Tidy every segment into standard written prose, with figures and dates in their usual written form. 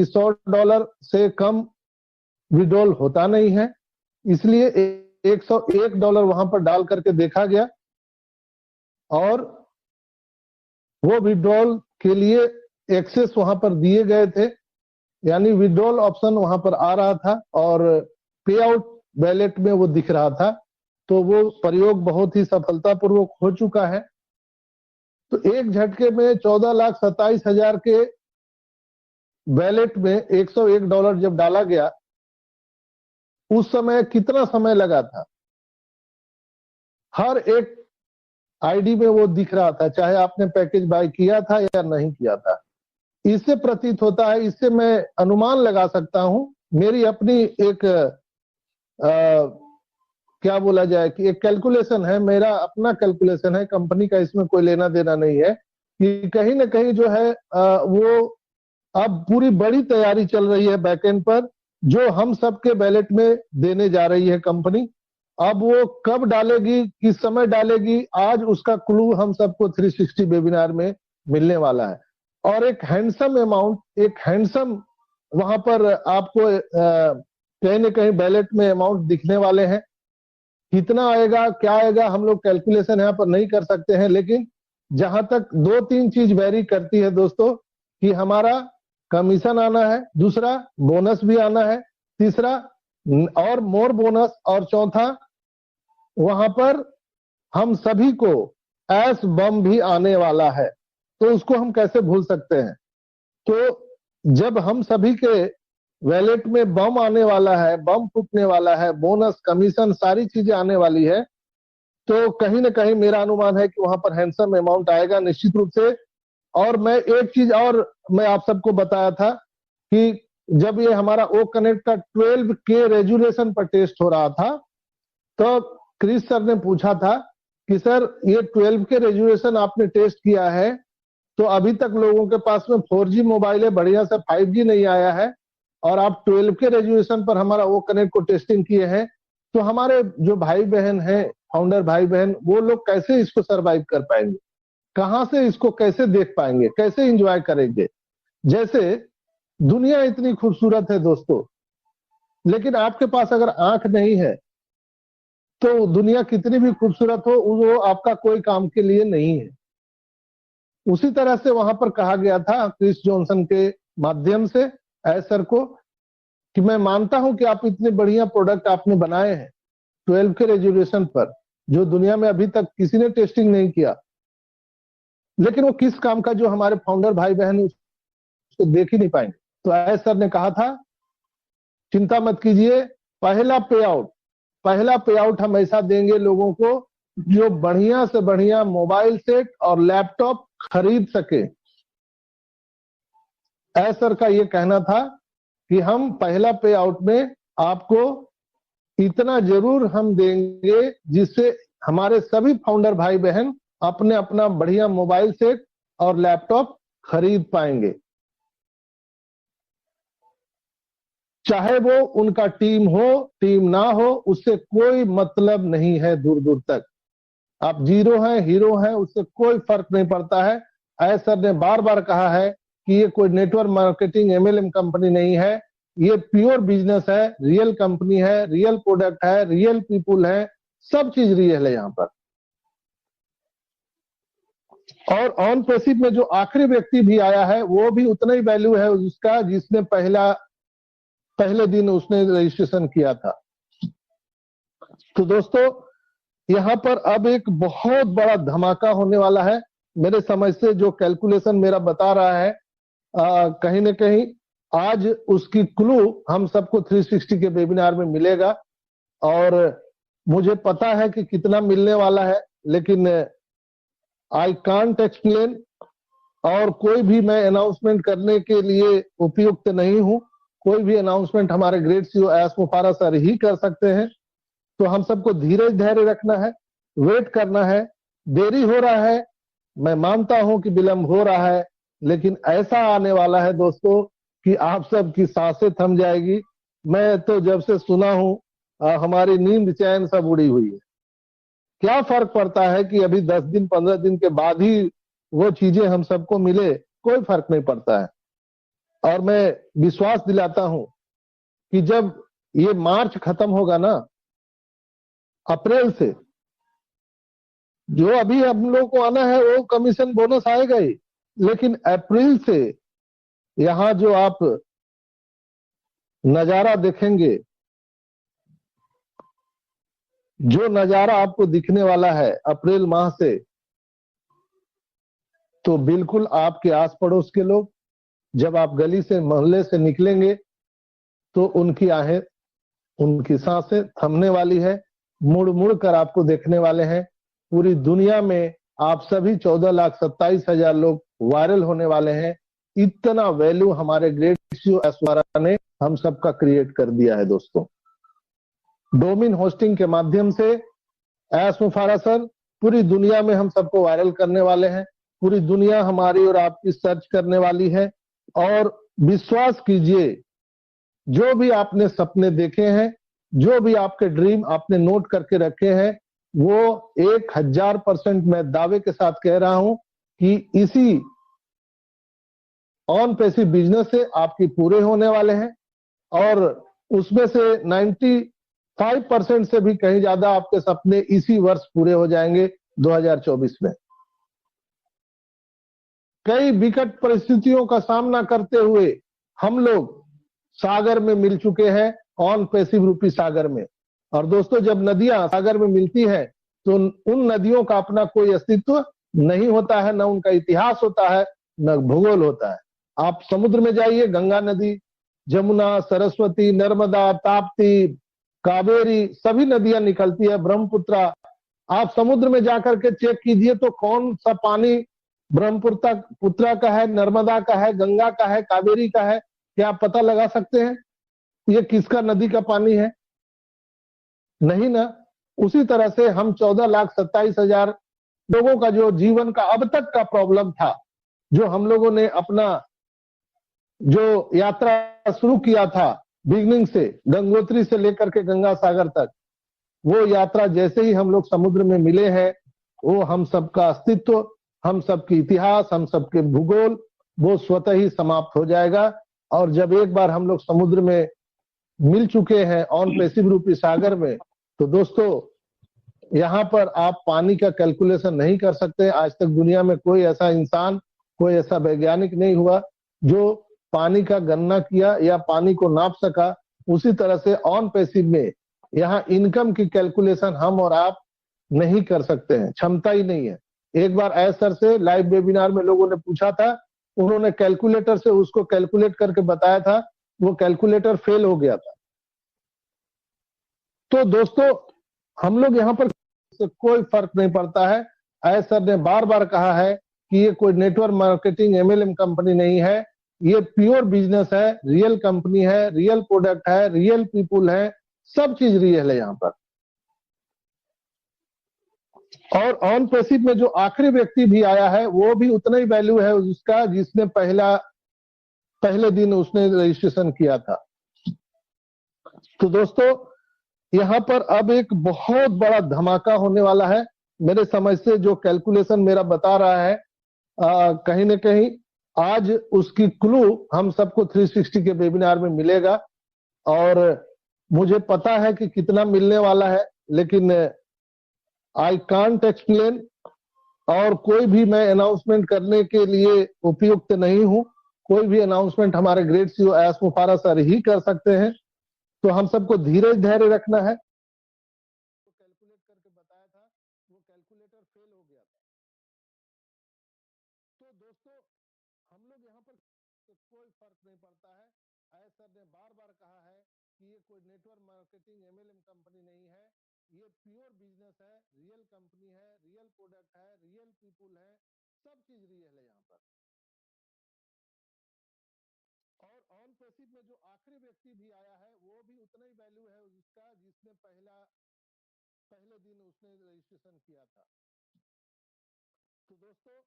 कि $100 से कम विड्रॉल होता नहीं है, इसलिए $101 वहां पर डाल करके देखा गया और वो विड्रॉल के लिए एक्सेस वहां पर दिए गए थे, यानी विड्रॉल ऑप्शन वहां पर आ रहा था और पे आउट वैलेट में वो दिख रहा था। तो वो प्रयोग बहुत ही सफलतापूर्वक हो चुका है। तो एक झटके में 14,27,000 के वैलेट में $101 जब डाला गया, उस समय कितना समय लगा था? हर एक आईडी में वो दिख रहा था, चाहे आपने पैकेज बाय किया था या नहीं किया था। इससे प्रतीत होता है, इससे मैं अनुमान लगा सकता हूं, मेरी अपनी एक क्या बोला जाए कि एक कैलकुलेशन है, मेरा अपना कैलकुलेशन है, कंपनी का इसमें कोई लेना देना नहीं है, कि कहीं ना कहीं जो है वो अब पूरी बड़ी तैयारी चल रही है बैकएंड पर, जो हम सबके बैलेट में देने जा रही है कंपनी। अब वो कब डालेगी, किस समय डालेगी, आज उसका क्लू हम सबको 360 वेबिनार में मिलने वाला है। और एक हैंडसम अमाउंट, एक हैंडसम वहां पर आपको कहीं ना कहीं बैलेट में अमाउंट दिखने वाले हैं। कितना आएगा, क्या आएगा, हम लोग कैलकुलेशन यहाँ पर नहीं कर सकते हैं, लेकिन जहां तक 2-3 चीज वेरी करती है दोस्तों, कि हमारा कमीशन आना है, दूसरा बोनस भी आना है, तीसरा और मोर बोनस, और चौथा वहां पर हम सभी को एस बम भी आने वाला है। तो उसको हम कैसे भूल सकते हैं? तो जब हम सभी के वैलेट में बम आने वाला है, बम फूटने वाला है, बोनस, कमीशन, सारी चीजें आने वाली है, तो कहीं ना कहीं मेरा अनुमान है कि वहां पर हैंडसम अमाउंट आएगा निश्चित रूप से। और मैं एक चीज और मैं आप सबको बताया था कि जब ये हमारा ओ कनेक्ट का 12K रेजुलेशन पर टेस्ट हो रहा था, तो क्रिस सर ने पूछा था कि सर ये 12K रेजुलेशन आपने टेस्ट किया है, तो अभी तक लोगों के पास में 4G मोबाइल है, बढ़िया से 5G नहीं आया है, और आप 12K रेजुलेशन पर हमारा वो कनेक्ट को टेस्टिंग किए हैं, तो हमारे जो भाई बहन हैं, फाउंडर भाई बहन, वो लोग कैसे इसको सरवाइव कर पाएंगे, कहां से इसको कैसे देख पाएंगे, कैसे एंजॉय करेंगे? जैसे दुनिया इतनी खूबसूरत है दोस्तों, लेकिन आपके पास अगर आंख नहीं है तो दुनिया कितनी भी खूबसूरत हो, वो आपका कोई काम के लिए नहीं है। उसी तरह से वहां पर कहा गया था क्रिस जॉनसन के माध्यम से सर को, कि मैं मानता हूं कि आप इतने बढ़िया प्रोडक्ट आपने बनाए हैं 12K रेजोल्यूशन पर, जो दुनिया में अभी तक किसी ने टेस्टिंग नहीं किया, लेकिन वो किस काम का, जो हमारे फाउंडर भाई बहन उसको देख ही नहीं पाएंगे। तो सर ने कहा था, चिंता मत कीजिए, पहला पे आउट हम ऐसा देंगे लोगों को जो बढ़िया से बढ़िया मोबाइल सेट और लैपटॉप खरीद सके। सर का ये कहना था कि हम पहला पे आउट में आपको इतना जरूर हम देंगे जिससे हमारे सभी फाउंडर भाई बहन अपने अपना बढ़िया मोबाइल सेट और लैपटॉप खरीद पाएंगे, चाहे वो उनका टीम हो, टीम ना हो, उससे कोई मतलब नहीं है। दूर दूर तक आप जीरो हैं, हीरो हैं, उससे कोई फर्क नहीं पड़ता है। सर ने बार बार कहा है कि ये कोई नेटवर्क मार्केटिंग MLM कंपनी नहीं है, ये प्योर बिजनेस है, रियल कंपनी है, रियल प्रोडक्ट है, रियल पीपुल है, सब चीज रियल है यहाँ पर। और ऑन पैसिव में जो आखिरी व्यक्ति भी आया है, वो भी उतना ही वैल्यू है उसका जिसने पहले दिन उसने रजिस्ट्रेशन किया था। तो दोस्तों, यहाँ पर अब एक बहुत बड़ा धमाका होने वाला है। मेरे समझ से जो कैलकुलेशन मेरा बता रहा है, कहीं ना कहीं आज उसकी क्लू हम सबको 360 के वेबिनार में मिलेगा, और मुझे पता है कि कितना मिलने वाला है, लेकिन आई कांट एक्सप्लेन, और कोई भी मैं अनाउंसमेंट करने के लिए उपयुक्त नहीं हूं। कोई भी अनाउंसमेंट हमारे ग्रेट CEO एस मुफारा सर ही कर सकते हैं। तो हम सबको धीरज धैर्य रखना है, वेट करना है। देरी हो रहा है, मैं मानता हूं कि विलंब हो रहा है, लेकिन ऐसा आने वाला है दोस्तों कि आप सबकी सांसें थम जाएगी। मैं तो जब से सुना हूं, हमारी नींद चैन सब उड़ी हुई है। क्या फर्क पड़ता है कि अभी 10 दिन 15 दिन के बाद ही वो चीजें हम सबको मिले, कोई फर्क नहीं पड़ता है। और मैं विश्वास दिलाता हूं कि जब ये मार्च खत्म होगा ना, अप्रैल से जो अभी हम लोग को आना है वो कमीशन बोनस आएगा ही, लेकिन अप्रैल से यहां जो आप नजारा देखेंगे, जो नजारा आपको दिखने वाला है अप्रैल माह से, तो बिल्कुल आपके आस पड़ोस के लोग जब आप गली से मोहल्ले से निकलेंगे तो उनकी आहें, उनकी सांसें थमने वाली है, मुड़ मुड़ कर आपको देखने वाले हैं। पूरी दुनिया में आप सभी 14,27,000 लोग वायरल होने वाले हैं। इतना वैल्यू हमारे ग्रेट सीईओ ऐश्वर्या ने हम सबका क्रिएट कर दिया है दोस्तों। डोमेन होस्टिंग के माध्यम से एस मुफारा सर पूरी दुनिया में हम सबको वायरल करने वाले हैं। पूरी दुनिया हमारी और आपकी सर्च करने वाली है। और विश्वास कीजिए, जो भी आपने सपने देखे हैं, जो भी आपके ड्रीम आपने नोट करके रखे हैं, वो 1000% मैं दावे के साथ कह रहा हूं कि इसी ऑन पैसिव बिजनेस से आपकी पूरे होने वाले हैं। और उसमें से 95% से भी कहीं ज्यादा आपके सपने इसी वर्ष पूरे हो जाएंगे 2024 में। कई विकट परिस्थितियों का सामना करते हुए हम लोग सागर में मिल चुके हैं, ऑन पैसिव रूपी सागर में। और दोस्तों, जब नदियां सागर में मिलती हैं तो उन नदियों का अपना कोई अस्तित्व नहीं होता है, न उनका इतिहास होता है, न भूगोल होता है। आप समुद्र में जाइए, गंगा नदी, जमुना, सरस्वती, नर्मदा, ताप्ती, कावेरी, सभी नदियां निकलती है, ब्रह्मपुत्र। आप समुद्र में जाकर के चेक कीजिए तो कौन सा पानी ब्रह्मपुत्र पुत्रा का है, नर्मदा का है, गंगा का है, कावेरी का है? क्या आप पता लगा सकते हैं ये किसका नदी का पानी है? नहीं ना। उसी तरह से हम 14,27,000 लोगों का जो जीवन का अब तक का प्रॉब्लम था, जो हम लोगों ने अपना जो यात्रा शुरू किया था बिगनिंग से, गंगोत्री से लेकर के गंगा सागर तक, वो यात्रा जैसे ही हम लोग समुद्र में मिले हैं, वो हम सबका अस्तित्व, हम सबकी इतिहास, हम सबके भूगोल, वो स्वतः ही समाप्त हो जाएगा। और जब एक बार हम लोग समुद्र में मिल चुके हैं ऑन पैसिव रूपी सागर में, तो दोस्तों यहाँ पर आप पानी का कैलकुलेशन नहीं कर सकते। आज तक दुनिया में कोई ऐसा इंसान, कोई ऐसा वैज्ञानिक नहीं हुआ जो पानी का गणना किया या पानी को नाप सका। उसी तरह से ऑन पैसिव में यहाँ इनकम की कैलकुलेशन हम और आप नहीं कर सकते हैं, क्षमता ही नहीं है। एक बार एस सर से लाइव वेबिनार में लोगों ने पूछा था, उन्होंने कैलकुलेटर से उसको कैलकुलेट करके बताया था, वो कैलकुलेटर फेल हो गया था। तो दोस्तों, हम लोग यहाँ पर कोई फर्क नहीं पड़ता है। एस सर ने बार बार कहा है कि ये कोई नेटवर्क मार्केटिंग एमएलएम कंपनी नहीं है, ये प्योर बिजनेस है, रियल कंपनी है, रियल प्रोडक्ट है, रियल पीपुल है, सब चीज रियल है यहाँ पर। और ऑन पैसिव में जो आखिरी व्यक्ति भी आया है, वो भी उतना ही वैल्यू है उसका जिसने पहले दिन उसने रजिस्ट्रेशन किया था। तो दोस्तों, यहाँ पर अब एक बहुत बड़ा धमाका होने वाला है। मेरे समझ से जो कैलकुलेशन मेरा बता रहा है, कहीं ना कहीं आज उसकी क्लू हम सबको 360 के वेबिनार में मिलेगा। और मुझे पता है कि कितना मिलने वाला है, लेकिन आई कांट एक्सप्लेन। और कोई भी मैं अनाउंसमेंट करने के लिए उपयुक्त नहीं हूं। कोई भी अनाउंसमेंट हमारे ग्रेट सीईओ एस मुफारा सर ही कर सकते हैं। तो हम सबको धीरज धैर्य रखना है। कैलकुलेट करके बताया था, वो कैलकुलेटर फेल हो गया था। तो दोस्तों, हम लोग यहाँ पर कोई फर्क नहीं पड़ता है। एस सर ने बार बार कहा है कि ये कोई नेटवर्क मार्केटिंग एमएलएम कंपनी नहीं है, ये प्योर बिजनेस है, रियल कंपनी है, रियल प्रोडक्ट है, रियल पीपुल है, सब चीज रियल है यहाँ पर। और ऑन पैसिव में जो आखिरी व्यक्ति भी आया है, वो भी उतना ही वैल्यू है उसका जिसने पहले दिन उसने रजिस्ट्रेशन किया था। तो दोस्तों,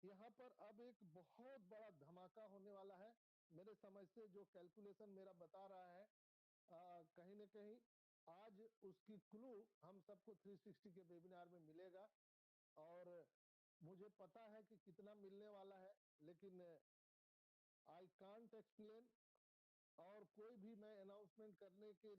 यहाँ पर अब एक बहुत बड़ा धमाका होने वाला है। मेरे समझ से जो कैलकुलेशन मेरा बता रहा है, कहीं ना कहीं आज उसकी क्लू हम सबको 360 के वेबिनार में मिलेगा। और मुझे पता है कि कितना मिलने वाला है, लेकिन आई कांट एक्सप्लेन। और कोई भी मैं अनाउंसमेंट करने के